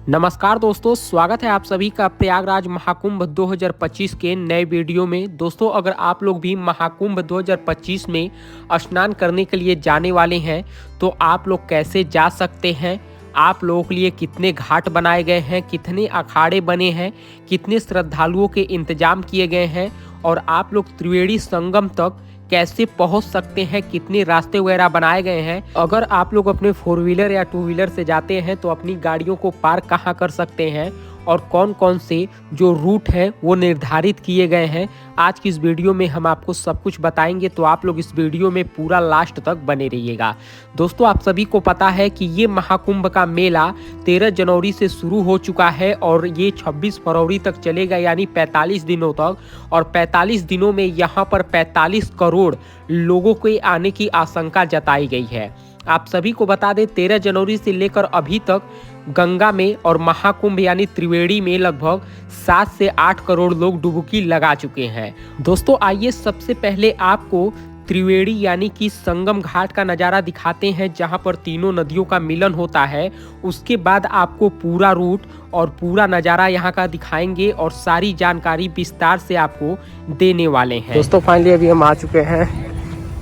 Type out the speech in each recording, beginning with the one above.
नमस्कार दोस्तों, स्वागत है आप सभी का प्रयागराज महाकुंभ 2025 के नए वीडियो में। दोस्तों, अगर आप लोग भी महाकुंभ 2025 में स्नान करने के लिए जाने वाले हैं तो आप लोग कैसे जा सकते हैं, आप लोगों के लिए कितने घाट बनाए गए हैं, कितने अखाड़े बने हैं, कितने श्रद्धालुओं के इंतजाम किए गए हैं और आप लोग त्रिवेणी संगम तक कैसे पहुंच सकते हैं, कितने रास्ते वगैरह बनाए गए हैं। अगर आप लोग अपने 4 व्हीलर या 2 व्हीलर से जाते हैं तो अपनी गाड़ियों को पार्क कहाँ कर सकते हैं और कौन कौन से जो रूट हैं वो निर्धारित किए गए हैं, आज की इस वीडियो में हम आपको सब कुछ बताएंगे। तो आप लोग इस वीडियो में पूरा लास्ट तक बने रहिएगा। दोस्तों, आप सभी को पता है कि ये महाकुंभ का मेला 13 जनवरी से शुरू हो चुका है और ये 26 फरवरी तक चलेगा, यानी 45 दिनों तक। और 45 दिनों में यहाँ पर 45 करोड़ लोगों के आने की आशंका जताई गई है। आप सभी को बता दें, 13 जनवरी से लेकर अभी तक गंगा में और महाकुंभ यानी त्रिवेणी में लगभग 7 से 8 करोड़ लोग डुबकी लगा चुके हैं। दोस्तों, आइए सबसे पहले आपको त्रिवेणी यानी कि संगम घाट का नज़ारा दिखाते हैं, जहां पर तीनों नदियों का मिलन होता है। उसके बाद आपको पूरा रूट और पूरा नज़ारा यहां का दिखाएंगे और सारी जानकारी विस्तार से आपको देने वाले हैं। दोस्तों, फाइनली अभी हम आ चुके हैं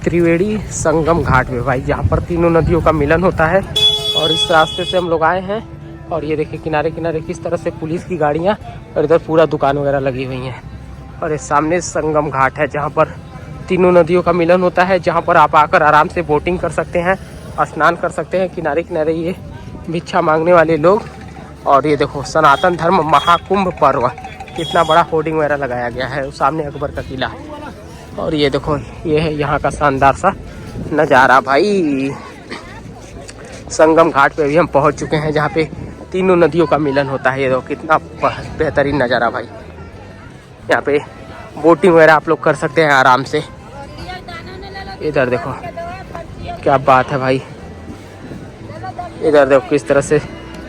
त्रिवेणी संगम घाट में भाई, जहाँ पर तीनों नदियों का मिलन होता है। और इस रास्ते से हम लोग आए हैं और ये देखिए किनारे किनारे किस तरह से पुलिस की गाड़ियाँ और इधर पूरा दुकान वगैरह लगी हुई हैं। और ये सामने संगम घाट है जहाँ पर तीनों नदियों का मिलन होता है, जहाँ पर आप आकर आराम से बोटिंग कर सकते हैं, स्नान कर सकते हैं। किनारे किनारे ये भिक्षा मांगने वाले लोग। और ये देखो सनातन धर्म महाकुंभ पर्व, कितना बड़ा होर्डिंग वगैरह लगाया गया है। सामने अकबर का किला और ये देखो ये है यहाँ का शानदार सा नज़ारा भाई। संगम घाट पे भी हम पहुँच चुके हैं जहाँ पे तीनों नदियों का मिलन होता है। ये देखो कितना बेहतरीन नज़ारा भाई। यहाँ पे बोटिंग वगैरह आप लोग कर सकते हैं आराम से। इधर देखो क्या बात है भाई, इधर देखो किस तरह से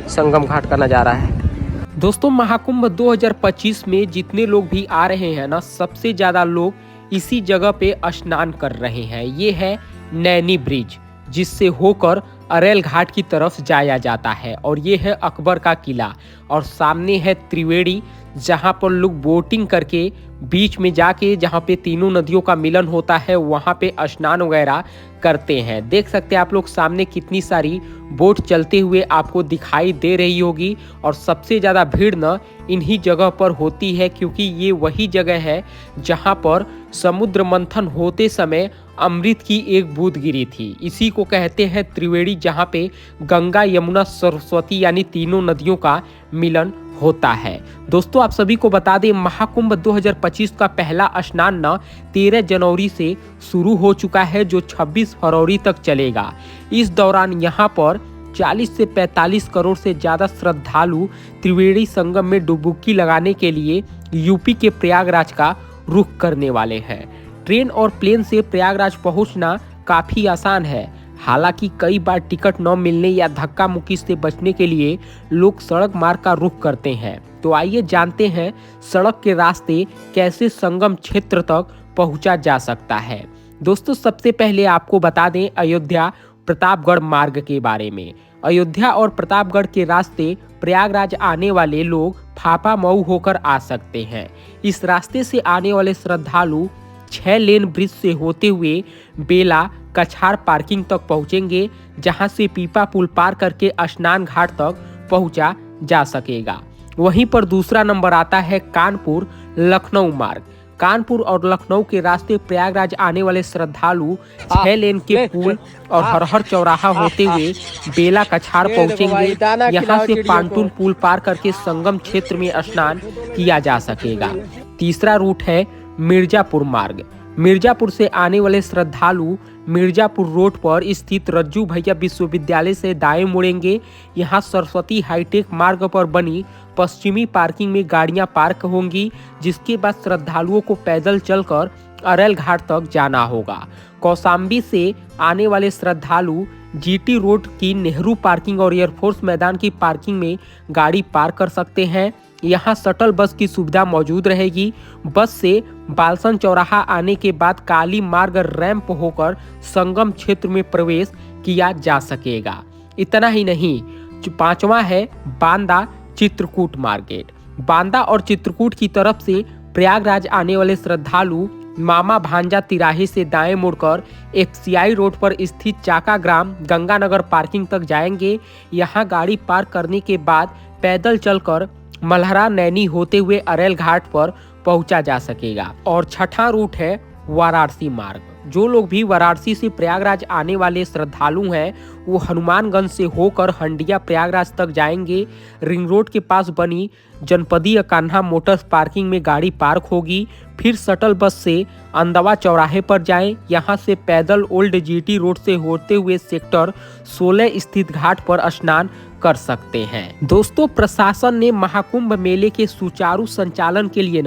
संगम घाट का नज़ारा है। दोस्तों, महाकुंभ 2025 में जितने लोग भी आ रहे हैं ना, सबसे ज़्यादा लोग इसी जगह पे स्नान कर रहे हैं। ये है नैनी ब्रिज, जिससे होकर अरेल घाट की तरफ जाया जाता है। और ये है अकबर का किला और सामने है त्रिवेणी, जहाँ पर लोग बोटिंग करके बीच में जाके, जहाँ पे तीनों नदियों का मिलन होता है, वहाँ पे स्नान वगैरह करते हैं। देख सकते हैं आप लोग सामने कितनी सारी बोट चलते हुए आपको दिखाई दे रही होगी। और सबसे ज़्यादा भीड़ न इन्हीं जगह पर होती है, क्योंकि ये वही जगह है जहाँ पर समुद्र मंथन होते समय अमृत की एक बूंद गिरी थी। इसी को कहते हैं त्रिवेणी, जहाँ पे गंगा यमुना सरस्वती यानी तीनों नदियों का मिलन होता है। दोस्तों, आप सभी को बता दें, महाकुंभ 2025 का पहला स्नान न 13 जनवरी से शुरू हो चुका है, जो 26 फरवरी तक चलेगा। इस दौरान यहाँ पर 40 से 45 करोड़ से ज़्यादा श्रद्धालु त्रिवेणी संगम में डुबकी लगाने के लिए यूपी के प्रयागराज का रुख करने वाले हैं। ट्रेन और प्लेन से प्रयागराज पहुंचना काफ़ी आसान है। हालांकि कई बार टिकट न मिलने या धक्का मुक्की से बचने के लिए लोग सड़क मार्ग का रुख करते हैं। तो आइए जानते हैं सड़क के रास्ते कैसे संगम क्षेत्र तक पहुंचा जा सकता है। दोस्तों, सबसे पहले आपको बता दें अयोध्या प्रतापगढ़ मार्ग के बारे में। अयोध्या और प्रतापगढ़ के रास्ते प्रयागराज आने वाले लोग फाफा मऊ होकर आ सकते हैं। इस रास्ते से आने वाले श्रद्धालु 6 लेन ब्रिज से होते हुए बेला कछार पार्किंग तक पहुंचेंगे, जहां से पीपा पुल पार करके स्नान घाट तक पहुंचा जा सकेगा। वहीं पर दूसरा नंबर आता है कानपुर लखनऊ मार्ग। कानपुर और लखनऊ के रास्ते प्रयागराज आने वाले श्रद्धालु 6 लेन के पुल और हरहर चौराहा होते हुए बेला कछार पहुंचेंगे। यहां से पांटून पुल पार करके संगम क्षेत्र में स्नान किया जा सकेगा। तीसरा रूट है मिर्जापुर मार्ग। मिर्जापुर से आने वाले श्रद्धालु मिर्जापुर रोड पर स्थित रज्जू भैया विश्वविद्यालय से दाएं मुड़ेंगे। यहां सरस्वती हाईटेक मार्ग पर बनी पश्चिमी पार्किंग में गाड़ियां पार्क होंगी, जिसके बाद श्रद्धालुओं को पैदल चलकर अरेल घाट तक जाना होगा। कौशाम्बी से आने वाले श्रद्धालु जीटी रोड की नेहरू पार्किंग और एयरफोर्स मैदान की पार्किंग में गाड़ी पार्क कर सकते हैं। यहाँ शटल बस की सुविधा मौजूद रहेगी। बस से बालसन चौराहा आने के बाद काली मार्ग रैंप होकर संगम क्षेत्र में प्रवेश किया जा सकेगा। इतना ही नहीं, जो पांचवा है बांदा चित्रकूट मार्केट। बांदा और चित्रकूट की तरफ से प्रयागराज आने वाले श्रद्धालु मामा भांजा तिराहे से दाएं मुड़कर एफसीआई रोड पर स्थित चाका ग्राम गंगानगर पार्किंग तक जाएंगे। यहां गाड़ी पार्क करने के बाद पैदल चलकर मल्हरा नैनी होते हुए अरेल घाट पर पहुंचा जा सकेगा। और छठा रूट है वाराणसी मार्ग। जो लोग भी वाराणसी से प्रयागराज आने वाले श्रद्धालु हैं वो हनुमानगंज से होकर हंडिया प्रयागराज तक जाएंगे। रिंग रोड के पास बनी जनपदीय कान्हा मोटर्स पार्किंग में गाड़ी पार्क होगी। फिर शटल बस से अंदवा चौराहे पर जाएं। यहां से पैदल ओल्ड जीटी रोड से होते हुए सेक्टर 16 स्थित घाट पर स्नान कर सकते हैं। दोस्तों, प्रशासन ने महाकुंभ मेले के सुचारू संचालन के लिए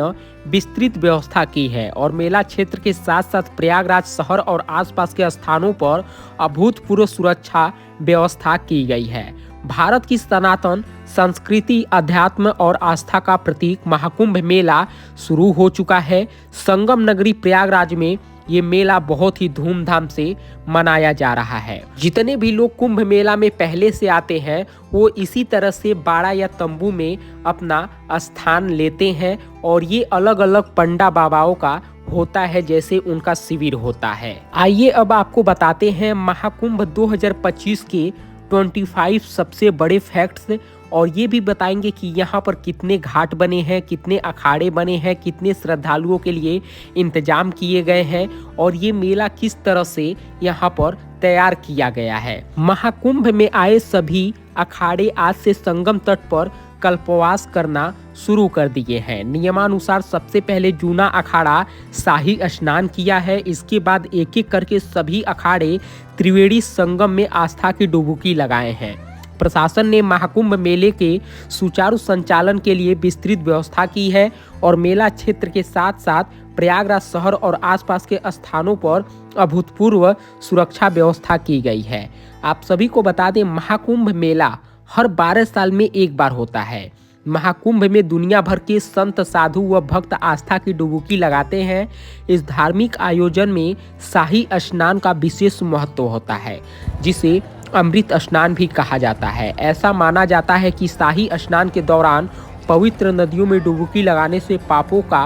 विस्तृत व्यवस्था की है और मेला क्षेत्र के साथ साथ प्रयागराज शहर और आसपास के स्थानों पर अभूतपूर्व सुरक्षा व्यवस्था की गई है। भारत की सनातन संस्कृति, अध्यात्म और आस्था का प्रतीक महाकुंभ मेला शुरू हो चुका है। संगम नगरी प्रयागराज में ये मेला बहुत ही धूमधाम से मनाया जा रहा है। जितने भी लोग कुंभ मेला में पहले से आते हैं वो इसी तरह से बाड़ा या तंबू में अपना स्थान लेते हैं और ये अलग अलग पंडा बाबाओं का होता है जैसे उनका शिविर होता है। आइए अब आपको बताते हैं महाकुंभ 2025 के 25 सबसे बड़े फैक्ट्स और ये भी बताएंगे कि यहाँ पर कितने घाट बने हैं, कितने अखाड़े बने हैं, कितने श्रद्धालुओं के लिए इंतजाम किए गए हैं और ये मेला किस तरह से यहाँ पर तैयार किया गया है। महाकुंभ में आए सभी अखाड़े आज से संगम तट पर कल्पवास करना शुरू कर दिए हैं। नियमानुसार सबसे पहले जूना अखाड़ा शाही स्नान किया है। इसके बाद एक एक करके सभी अखाड़े त्रिवेणी संगम में आस्था की डुबकी लगाए हैं। प्रशासन ने महाकुंभ मेले के सुचारू संचालन के लिए विस्तृत व्यवस्था की है और मेला क्षेत्र के साथ साथ प्रयागराज शहर और आसपास के स्थानों पर अभूतपूर्व सुरक्षा व्यवस्था की गई है। आप सभी को बता दें, महाकुंभ मेला हर 12 साल में एक बार होता है। महाकुंभ में दुनिया भर के संत, साधु व भक्त आस्था की डुबकी लगाते हैं। इस धार्मिक आयोजन में शाही स्नान का विशेष महत्व होता है जिसे अमृत स्नान भी कहा जाता है। ऐसा माना जाता है कि शाही स्नान के दौरान पवित्र नदियों में डुबकी लगाने से पापों का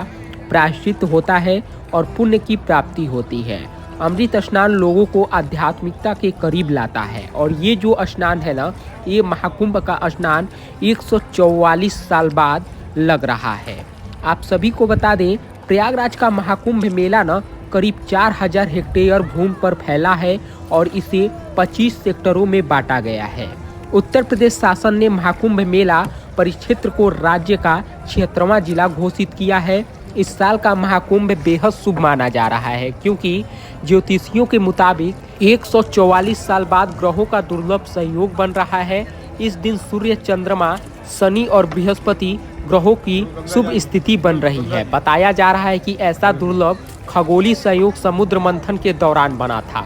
प्रायश्चित होता है और पुण्य की प्राप्ति होती है। अमृत स्नान लोगों को आध्यात्मिकता के करीब लाता है और ये जो स्नान है ना, ये महाकुंभ का स्नान 144 साल बाद लग रहा है। आप सभी को बता दें, प्रयागराज का महाकुंभ मेला ना करीब 4000 हेक्टेयर भूमि पर फैला है और इसे 25 सेक्टरों में बांटा गया है। उत्तर प्रदेश शासन ने महाकुंभ मेला परिक्षेत्र को राज्य का 76वां जिला घोषित किया है। इस साल का महाकुंभ बेहद शुभ माना जा रहा है क्योंकि ज्योतिषियों के मुताबिक 144 साल बाद ग्रहों का दुर्लभ संयोग बन रहा है। इस दिन सूर्य, चंद्रमा, शनि और बृहस्पति ग्रहों की शुभ स्थिति बन रही है। बताया जा रहा है कि ऐसा दुर्लभ खगोलीय संयोग समुद्र मंथन के दौरान बना था।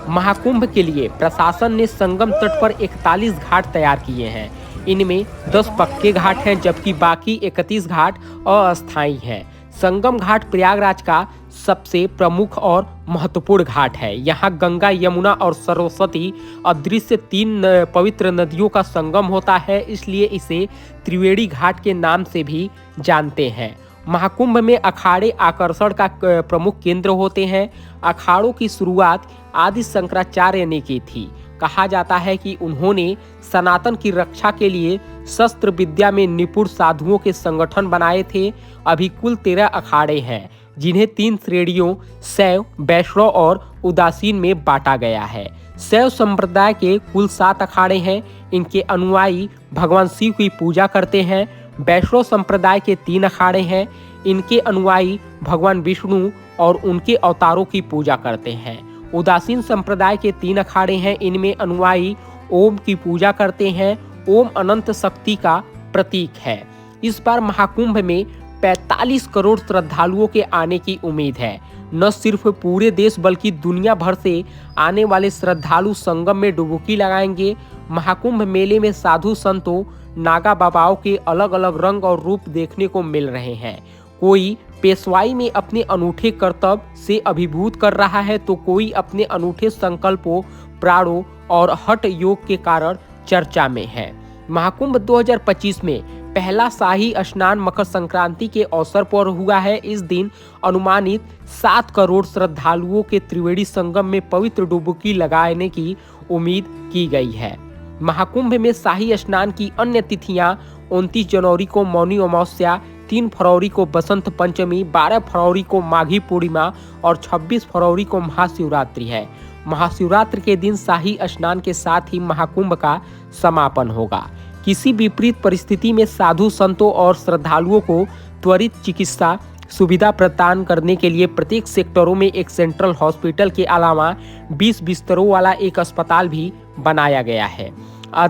महाकुंभ के लिए प्रशासन ने संगम तट पर 41 घाट तैयार किए हैं। इनमें 10 पक्के घाट हैं जबकि बाकी 31 घाट अस्थायी हैं। संगम घाट प्रयागराज का सबसे प्रमुख और महत्वपूर्ण घाट है। यहाँ गंगा, यमुना और सरस्वती अदृश्य 3 पवित्र नदियों का संगम होता है, इसलिए इसे त्रिवेणी घाट के नाम से भी जानते हैं। महाकुंभ में अखाड़े आकर्षण का प्रमुख केंद्र होते हैं। अखाड़ों की शुरुआत आदि शंकराचार्य ने की थी। कहा जाता है कि उन्होंने सनातन की रक्षा के लिए शस्त्र विद्या में निपुण साधुओं के संगठन बनाए थे। अभी कुल 13 अखाड़े हैं जिन्हें 3 श्रेणियों शैव, वैष्णव और उदासीन में बांटा गया है। शैव संप्रदाय के कुल 7 अखाड़े हैं। इनके अनुयायी भगवान शिव की पूजा करते हैं। वैष्णव संप्रदाय के 3 अखाड़े हैं। इनके अनुयायी भगवान विष्णु और उनके अवतारों की पूजा करते हैं। उदासीन संप्रदाय के 3 अखाड़े हैं। इनमें अनुयायी ओम की पूजा करते हैं। ओम अनंत शक्ति का प्रतीक है। इस बार महाकुंभ में 45 करोड़ श्रद्धालुओं के आने की उम्मीद है। न सिर्फ पूरे देश बल्कि दुनिया भर से आने वाले श्रद्धालु संगम में डुबकी लगाएंगे। महाकुंभ मेले में साधु संतों, नागा बाबाओं के अलग अलग रंग और रूप देखने को मिल रहे हैं। कोई पेशवाई में अपने अनूठे कर्तव्य से अभिभूत कर रहा है तो कोई अपने अनूठे संकल्पों, प्राणों और हठ योग के कारण चर्चा में है। महाकुंभ 2025 में पहला शाही स्नान मकर संक्रांति के अवसर पर हुआ है। इस दिन अनुमानित 7 करोड़ श्रद्धालुओं के त्रिवेणी संगम में पवित्र डुबकी लगाने की उम्मीद की गई है। महाकुंभ में शाही स्नान की अन्य तिथियां 29 जनवरी को मौनी अमावस्या, 3 फरवरी को बसंत पंचमी, 12 फरवरी को माघी पूर्णिमा और 26 फरवरी को महाशिवरात्रि है। महाशिवरात्रि के दिन शाही स्नान के साथ ही महाकुंभ का समापन होगा। किसी विपरीत परिस्थिति में साधु संतों और श्रद्धालुओं को त्वरित चिकित्सा सुविधा प्रदान करने के लिए प्रत्येक सेक्टरों में एक सेंट्रल हॉस्पिटल के अलावा 20 बिस्तरों वाला एक अस्पताल भी बनाया गया है।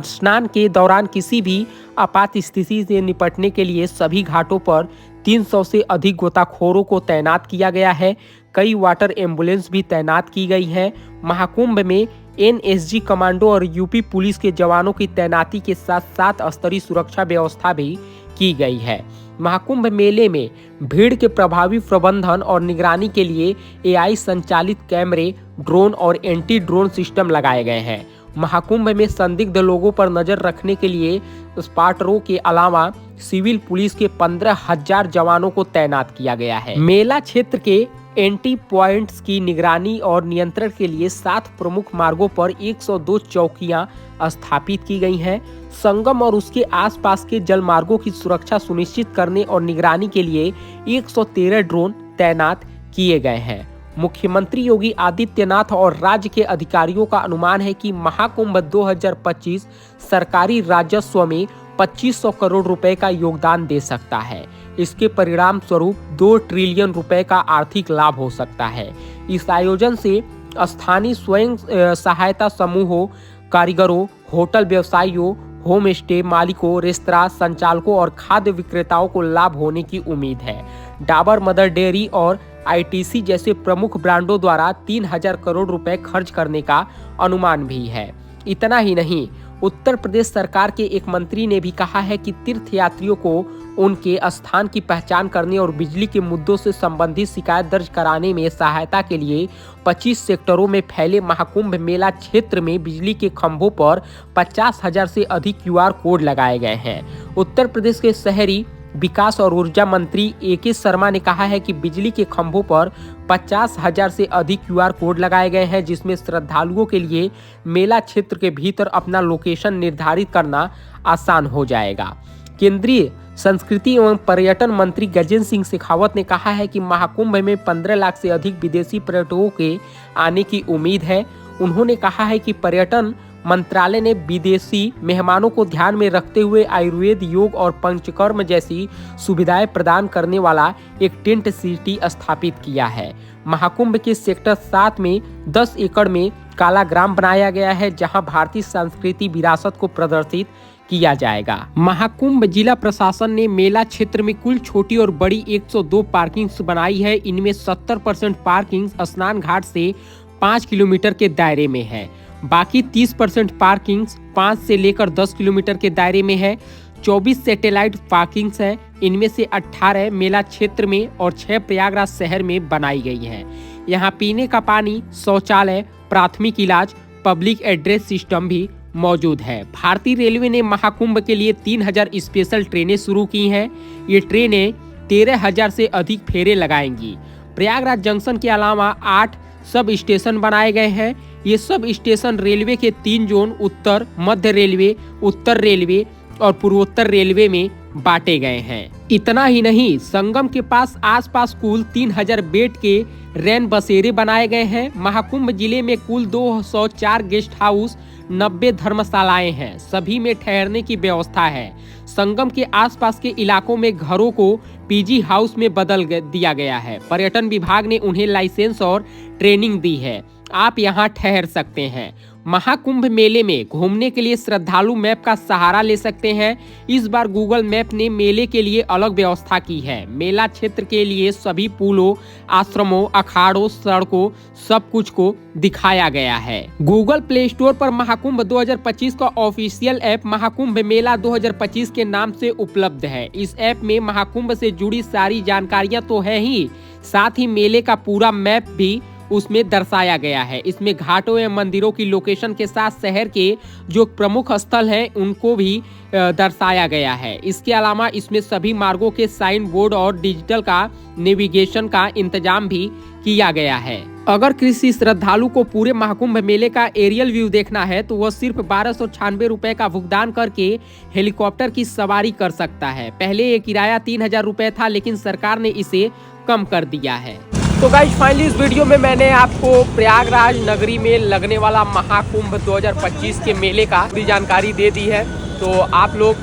स्नान के दौरान किसी भी आपात स्थिति से निपटने के लिए सभी घाटों पर 300 से अधिक गोताखोरों को तैनात किया गया है। कई वाटर एम्बुलेंस भी तैनात की गई है। महाकुंभ में एनएसजी कमांडो और यूपी पुलिस के जवानों की तैनाती के साथ 7 स्तरीय सुरक्षा व्यवस्था भी की गई है। महाकुंभ मेले में भीड़ के प्रभावी प्रबंधन और निगरानी के लिए एआई संचालित कैमरे, ड्रोन और एंटी ड्रोन सिस्टम लगाए गए हैं। महाकुंभ में संदिग्ध लोगों पर नजर रखने के लिए स्पाटरों के अलावा सिविल पुलिस के 15,000 जवानों को तैनात किया गया है। मेला क्षेत्र के एंट्री पॉइंट्स की निगरानी और नियंत्रण के लिए 7 प्रमुख मार्गों पर 102 चौकियां स्थापित की गई हैं। संगम और उसके आसपास के जल मार्गों की सुरक्षा सुनिश्चित करने और निगरानी के लिए 113 ड्रोन तैनात किए गए हैं। मुख्यमंत्री योगी आदित्यनाथ और राज्य के अधिकारियों का अनुमान है कि महाकुंभ 2025 सरकारी राजस्व में 2500 करोड़ रुपए का योगदान दे सकता है। इसके परिणाम स्वरूप 2 ट्रिलियन रुपए का आर्थिक लाभ हो सकता है। इस आयोजन से स्थानीय स्वयं सहायता समूहों, कारीगरों, होटल व्यवसायियों, होम स्टे मालिकों, रेस्तरां संचालकों और खाद्य विक्रेताओं को लाभ होने की उम्मीद है। डाबर मदर डेयरी और आईटीसी जैसे प्रमुख ब्रांडों द्वारा 3000 करोड़ रुपए खर्च करने का अनुमान भी है। इतना ही नहीं, उत्तर प्रदेश सरकार के एक मंत्री ने भी कहा है कि तीर्थयात्रियों को उनके स्थान की पहचान करने और बिजली के मुद्दों से संबंधित शिकायत दर्ज कराने में सहायता के लिए 25 सेक्टरों में फैले महाकुंभ मेला क्षेत्र में बिजली के खंभों पर 50,000 से अधिक QR कोड लगाए गए हैं। उत्तर प्रदेश के शहरी विकास और ऊर्जा मंत्री AK शर्मा ने कहा है कि बिजली के खंभों पर 50,000 से अधिक QR कोड लगाए गए हैं, जिसमें श्रद्धालुओं के लिए मेला क्षेत्र के भीतर अपना लोकेशन निर्धारित करना आसान हो जाएगा। केंद्रीय संस्कृति एवं पर्यटन मंत्री गजेंद्र सिंह शेखावत ने कहा है कि महाकुंभ में 15 लाख से अधिक विदेशी पर्यटकों के आने की उम्मीद है। उन्होंने कहा है कि पर्यटन मंत्रालय ने विदेशी मेहमानों को ध्यान में रखते हुए आयुर्वेद, योग और पंचकर्म जैसी सुविधाएं प्रदान करने वाला एक टेंट सिटी स्थापित किया है। महाकुंभ के सेक्टर 7 में 10 एकड़ में कालाग्राम बनाया गया है, जहां भारतीय सांस्कृतिक विरासत को प्रदर्शित किया जाएगा। महाकुंभ जिला प्रशासन ने मेला क्षेत्र में कुल छोटी और बड़ी 102 पार्किंग्स बनाई है। इनमें 70% पार्किंग स्नान घाट से 5 किलोमीटर के दायरे में है। बाकी 30% पार्किंग्स 5 से लेकर 10 किलोमीटर के दायरे में है। 24 सैटेलाइट पार्किंग्स है। इनमें से 18 मेला क्षेत्र में और 6 प्रयागराज शहर में बनाई गई है। यहाँ पीने का पानी, शौचालय, प्राथमिक इलाज, पब्लिक एड्रेस सिस्टम भी मौजूद है। भारतीय रेलवे ने महाकुंभ के लिए 3000 स्पेशल ट्रेनें शुरू की हैं। ये ट्रेनें 13,000 से अधिक फेरे लगाएंगी। प्रयागराज जंक्शन के अलावा 8 सब स्टेशन बनाए गए हैं। ये सब स्टेशन रेलवे के 3 जोन उत्तर, मध्य रेलवे, उत्तर रेलवे और पूर्वोत्तर रेलवे में बांटे गए हैं। इतना ही नहीं, संगम के पास आसपास कुल 3000 बेड के रैन बसेरे बनाए गए हैं। महाकुंभ जिले में कुल 204 गेस्ट हाउस, 90 धर्मशालाएं हैं। सभी में ठहरने की व्यवस्था है। संगम के आसपास के इलाकों में घरों को पीजी हाउस में बदल दिया गया है। पर्यटन विभाग ने उन्हें लाइसेंस और ट्रेनिंग दी है। आप यहाँ ठहर सकते हैं। महाकुंभ मेले में घूमने के लिए श्रद्धालु मैप का सहारा ले सकते हैं। इस बार गूगल मैप ने मेले के लिए अलग व्यवस्था की है। मेला क्षेत्र के लिए सभी पुलों, आश्रमों, अखाड़ों, सड़कों, सब कुछ को दिखाया गया है। गूगल प्ले स्टोर पर महाकुंभ 2025 का ऑफिशियल ऐप महाकुंभ मेला 2025 के नाम से उपलब्ध है। इस ऐप में महाकुंभ से जुड़ी सारी जानकारियां तो है ही, साथ ही मेले का पूरा मैप भी उसमें दर्शाया गया है। इसमें घाटों या मंदिरों की लोकेशन के साथ शहर के जो प्रमुख स्थल हैं उनको भी दर्शाया गया है। इसके अलावा इसमें सभी मार्गों के साइन बोर्ड और डिजिटल का नेविगेशन का इंतजाम भी किया गया है। अगर किसी श्रद्धालु को पूरे महाकुंभ मेले का एरियल व्यू देखना है तो वह सिर्फ 1296 रुपए का भुगतान करके हेलीकॉप्टर की सवारी कर सकता है। पहले ये किराया 3000 रुपए था, लेकिन सरकार ने इसे कम कर दिया है। तो गाइस फाइनली इस वीडियो में मैंने आपको प्रयागराज नगरी में लगने वाला महाकुंभ 2025 के मेले का पूरी जानकारी दे दी है। तो आप लोग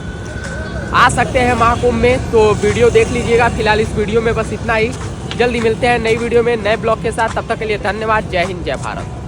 आ सकते हैं महाकुंभ में, तो वीडियो देख लीजिएगा। फिलहाल इस वीडियो में बस इतना ही। जल्दी मिलते हैं नई वीडियो में नए ब्लॉग के साथ। तब तक के लिए धन्यवाद। जय हिंद, जय भारत।